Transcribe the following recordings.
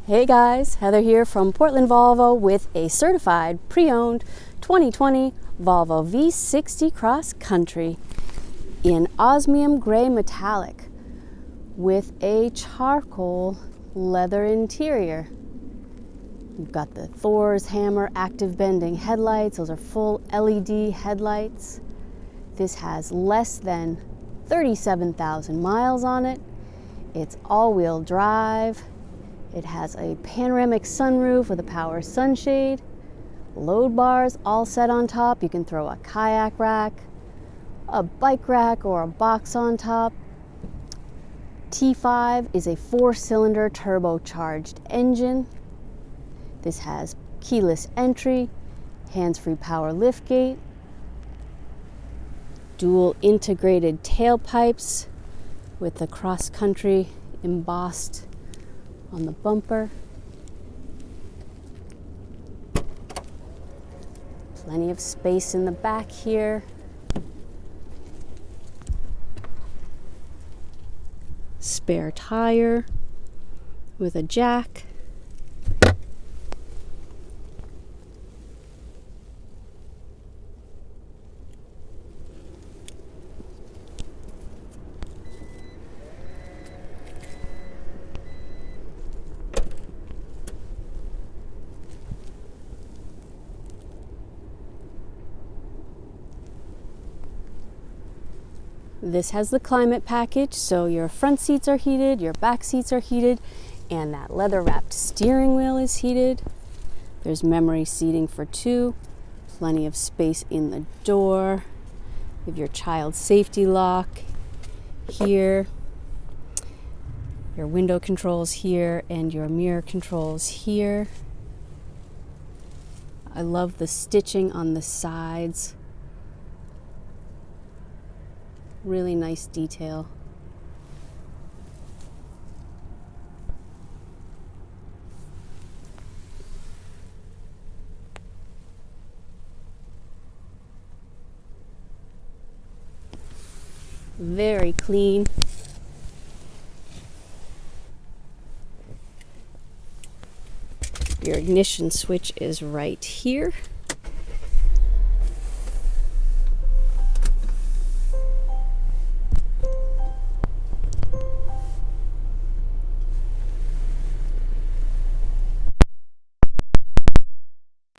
Hey guys, Heather here from Portland Volvo with a certified pre-owned 2020 Volvo V60 Cross Country in osmium gray metallic with a charcoal leather interior. You've got the Thor's hammer active bending headlights. Those are full LED headlights. This has less than 37,000 miles on it. It's all-wheel drive. It has a panoramic sunroof with a power sunshade, load bars all set on top. You can throw a kayak rack, a bike rack, or a box on top. T5 is a 4-cylinder turbocharged engine. This has keyless entry, hands-free power liftgate, dual integrated tailpipes with the cross-country embossed on the bumper. Plenty of space in the back here. Spare tire with a jack. This has the climate package, so your front seats are heated, your back seats are heated, and that leather-wrapped steering wheel is heated. There's memory seating for 2, plenty of space in the door. You have your child safety lock here, your window controls here, and your mirror controls here. I love the stitching on the sides. Really nice detail. Very clean. Your ignition switch is right here.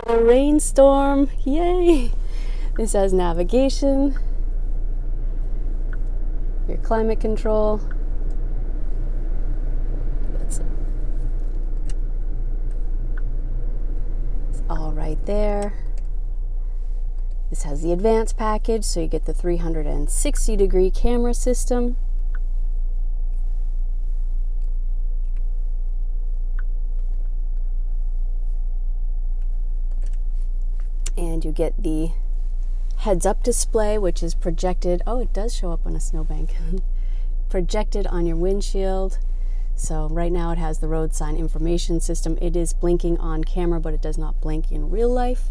A rainstorm, yay! This has navigation, your climate control. It's all right there. This has the advanced package, so you get the 360-degree camera system. And you get the heads-up display, which is projected. Oh, it does show up on a snowbank. Projected on your windshield. So right now it has the road sign information system. It is blinking on camera, but it does not blink in real life.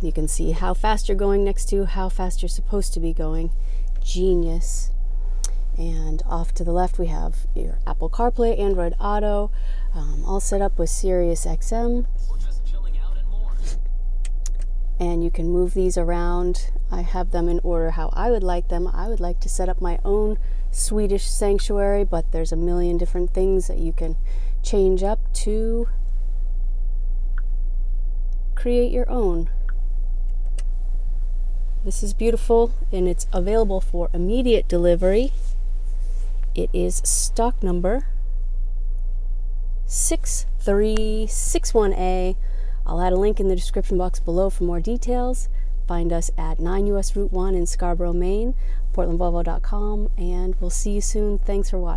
You can see how fast you're going next to how fast you're supposed to be going. Genius. And off to the left we have your Apple CarPlay, Android Auto, all set up with Sirius XM. And you can move these around. I have them in order how I would like them. I would like to set up my own Swedish sanctuary, but there's a million different things that you can change up to create your own. This is beautiful, and it's available for immediate delivery. It is stock number 6361A. I'll add a link in the description box below for more details. Find us at 9 US Route 1 in Scarborough, Maine, portlandvolvo.com, and we'll see you soon. Thanks for watching.